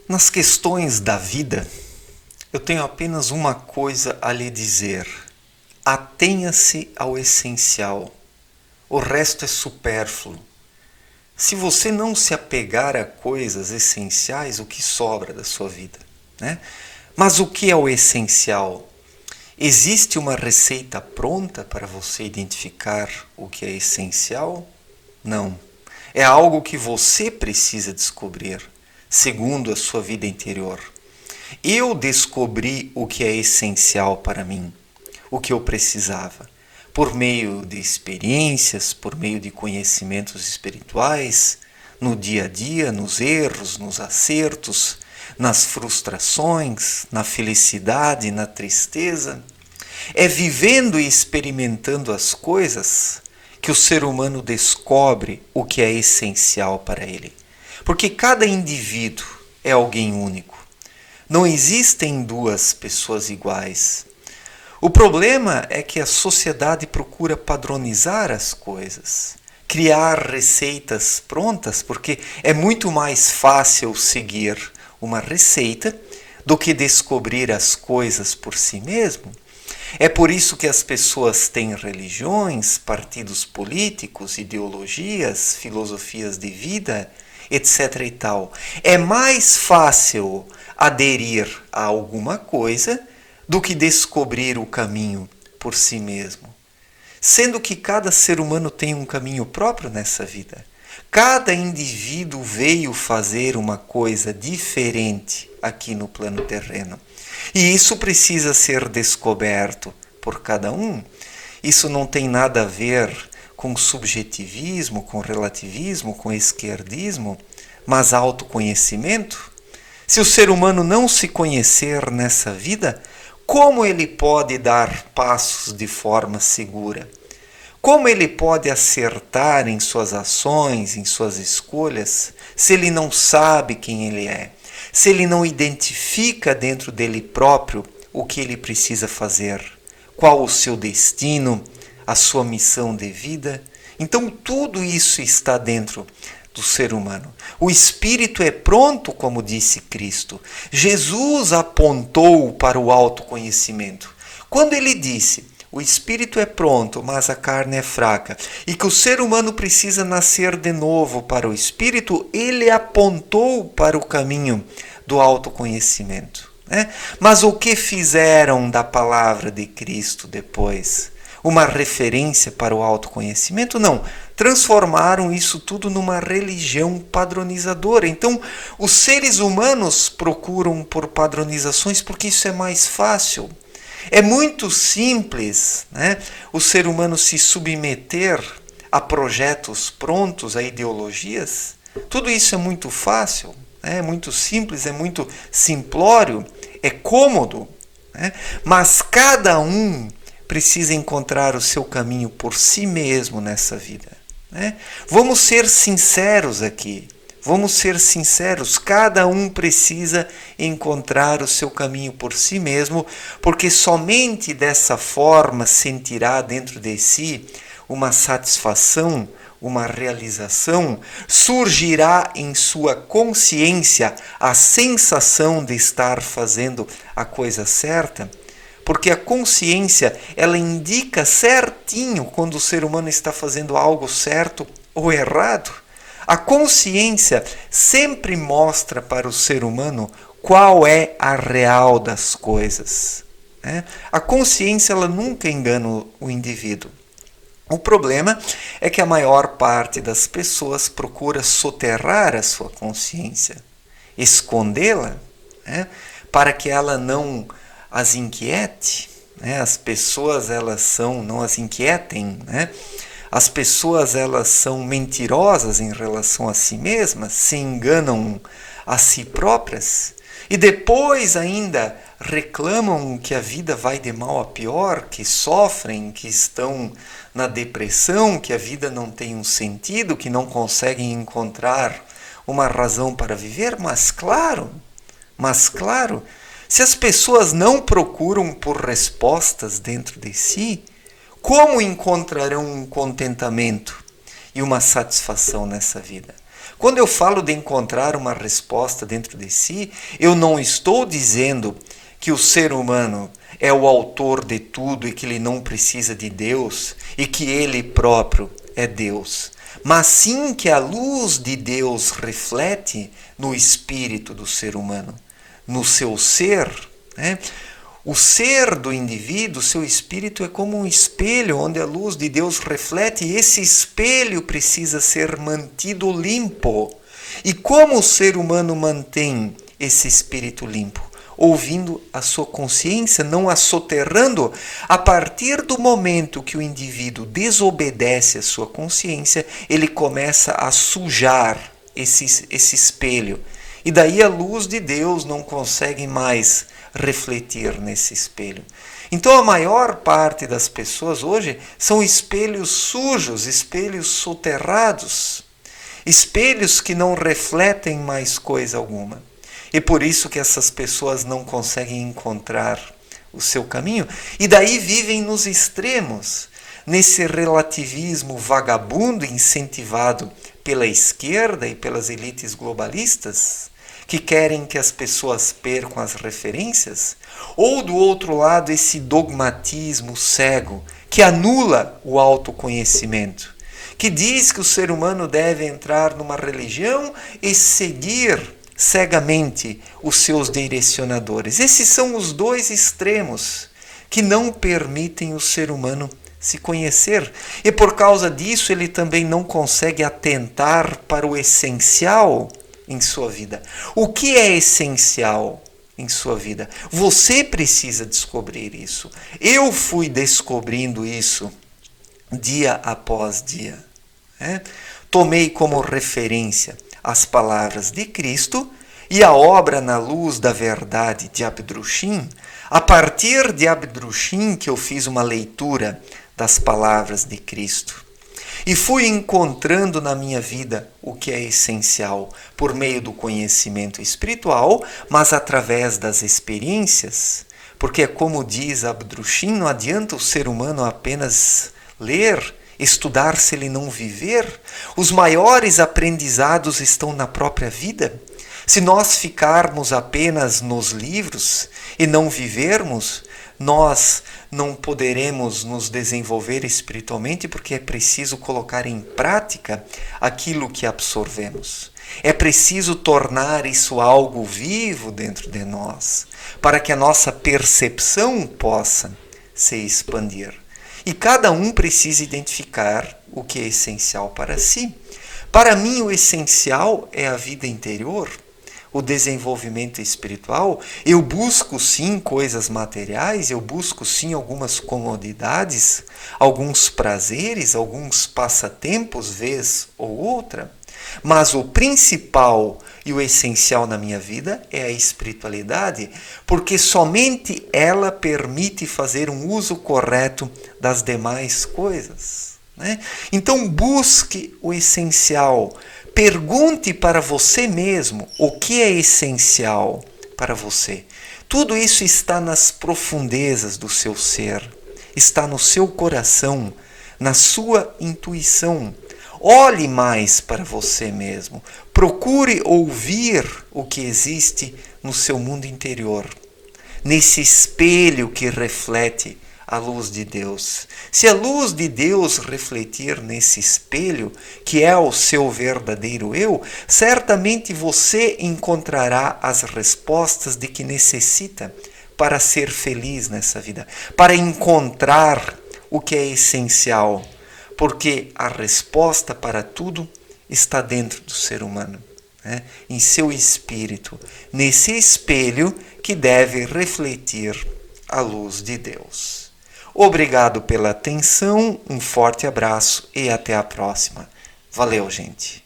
Nas questões da vida, eu tenho apenas uma coisa a lhe dizer: atenha-se ao essencial. O resto é supérfluo. Se você não se apegar a coisas essenciais, o que sobra da sua vida, né? Mas o que é o essencial? Existe uma receita pronta para você identificar o que é essencial? Não. É algo que você precisa descobrir, segundo a sua vida interior. Eu descobri o que é essencial para mim, o que eu precisava, por meio de experiências, por meio de conhecimentos espirituais, no dia a dia, nos erros, nos acertos, nas frustrações, na felicidade, na tristeza. É vivendo e experimentando as coisas que o ser humano descobre o que é essencial para ele. Porque cada indivíduo é alguém único. Não existem duas pessoas iguais. O problema é que a sociedade procura padronizar as coisas, criar receitas prontas, porque é muito mais fácil seguir uma receita do que descobrir as coisas por si mesmo. É por isso que as pessoas têm religiões, partidos políticos, ideologias, filosofias de vida, etc. e tal. É mais fácil aderir a alguma coisa do que descobrir o caminho por si mesmo. Sendo que cada ser humano tem um caminho próprio nessa vida. Cada indivíduo veio fazer uma coisa diferente aqui no plano terreno. E isso precisa ser descoberto por cada um. Isso não tem nada a ver com subjetivismo, com relativismo, com esquerdismo, mas autoconhecimento. Se o ser humano não se conhecer nessa vida, como ele pode dar passos de forma segura? Como ele pode acertar em suas ações, em suas escolhas, se ele não sabe quem ele é? Se ele não identifica dentro dele próprio o que ele precisa fazer? Qual o seu destino, a sua missão de vida? Então tudo isso está dentro do ser humano. O espírito é pronto, como disse Cristo. Jesus apontou para o autoconhecimento. Quando ele disse: o espírito é pronto, mas a carne é fraca, e que o ser humano precisa nascer de novo para o espírito, ele apontou para o caminho do autoconhecimento, né? Mas o que fizeram da palavra de Cristo depois? Uma referência para o autoconhecimento? Não. Transformaram isso tudo numa religião padronizadora. Então, os seres humanos procuram por padronizações porque isso é mais fácil. É muito simples, né, o ser humano se submeter a projetos prontos, a ideologias. Tudo isso é muito fácil, né, é muito simples, é muito simplório, é cômodo, né, mas cada um precisa encontrar o seu caminho por si mesmo nessa vida, né? Vamos ser sinceros aqui. Vamos ser sinceros, cada um precisa encontrar o seu caminho por si mesmo, porque somente dessa forma sentirá dentro de si uma satisfação, uma realização, surgirá em sua consciência a sensação de estar fazendo a coisa certa, porque a consciência, ela indica certinho quando o ser humano está fazendo algo certo ou errado. A consciência sempre mostra para o ser humano qual é a real das coisas, né? A consciência, ela nunca engana o indivíduo. O problema é que a maior parte das pessoas procura soterrar a sua consciência, escondê-la, né? Para que ela não as inquiete, né? As pessoas, elas não as inquietem, né? As pessoas, elas são mentirosas em relação a si mesmas, se enganam a si próprias e depois ainda reclamam que a vida vai de mal a pior, que sofrem, que estão na depressão, que a vida não tem um sentido, que não conseguem encontrar uma razão para viver. Mas claro, se as pessoas não procuram por respostas dentro de si, como encontrarão um contentamento e uma satisfação nessa vida? Quando eu falo de encontrar uma resposta dentro de si, eu não estou dizendo que o ser humano é o autor de tudo e que ele não precisa de Deus e que ele próprio é Deus, mas sim que a luz de Deus reflete no espírito do ser humano, no seu ser, né? O ser do indivíduo, seu espírito, é como um espelho onde a luz de Deus reflete, e esse espelho precisa ser mantido limpo. E como o ser humano mantém esse espírito limpo? Ouvindo a sua consciência, não a soterrando. A partir do momento que o indivíduo desobedece à sua consciência, ele começa a sujar esse espelho. E daí a luz de Deus não consegue mais refletir nesse espelho. Então a maior parte das pessoas hoje são espelhos sujos, espelhos soterrados, espelhos que não refletem mais coisa alguma. E por isso que essas pessoas não conseguem encontrar o seu caminho. E daí vivem nos extremos, nesse relativismo vagabundo incentivado pela esquerda e pelas elites globalistas, que querem que as pessoas percam as referências, ou do outro lado esse dogmatismo cego que anula o autoconhecimento, que diz que o ser humano deve entrar numa religião e seguir cegamente os seus direcionadores. Esses são os dois extremos que não permitem o ser humano se conhecer. E por causa disso ele também não consegue atentar para o essencial em sua vida. O que é essencial em sua vida? Você precisa descobrir isso. Eu fui descobrindo isso dia após dia. Tomei como referência as palavras de Cristo e a obra Na Luz da Verdade de Abdrushim. A partir de Abdrushim que eu fiz uma leitura das palavras de Cristo. E fui encontrando na minha vida o que é essencial por meio do conhecimento espiritual, mas através das experiências. Porque, como diz Abdrushim, não adianta o ser humano apenas ler, estudar se ele não viver. Os maiores aprendizados estão na própria vida. Se nós ficarmos apenas nos livros e não vivermos, nós não poderemos nos desenvolver espiritualmente, porque é preciso colocar em prática aquilo que absorvemos. É preciso tornar isso algo vivo dentro de nós, para que a nossa percepção possa se expandir. E cada um precisa identificar o que é essencial para si. Para mim, o essencial é a vida interior, o desenvolvimento espiritual. Eu busco sim coisas materiais, eu busco sim algumas comodidades, alguns prazeres, alguns passatempos, vez ou outra, mas o principal e o essencial na minha vida é a espiritualidade, porque somente ela permite fazer um uso correto das demais coisas, né? Então busque o essencial. Pergunte para você mesmo o que é essencial para você. Tudo isso está nas profundezas do seu ser, está no seu coração, na sua intuição. Olhe mais para você mesmo. Procure ouvir o que existe no seu mundo interior, nesse espelho que reflete a luz de Deus. Se a luz de Deus refletir nesse espelho, que é o seu verdadeiro eu, certamente você encontrará as respostas de que necessita para ser feliz nessa vida, para encontrar o que é essencial, porque a resposta para tudo está dentro do ser humano, né? Em seu espírito, nesse espelho que deve refletir a luz de Deus. Obrigado pela atenção, um forte abraço e até a próxima. Valeu, gente!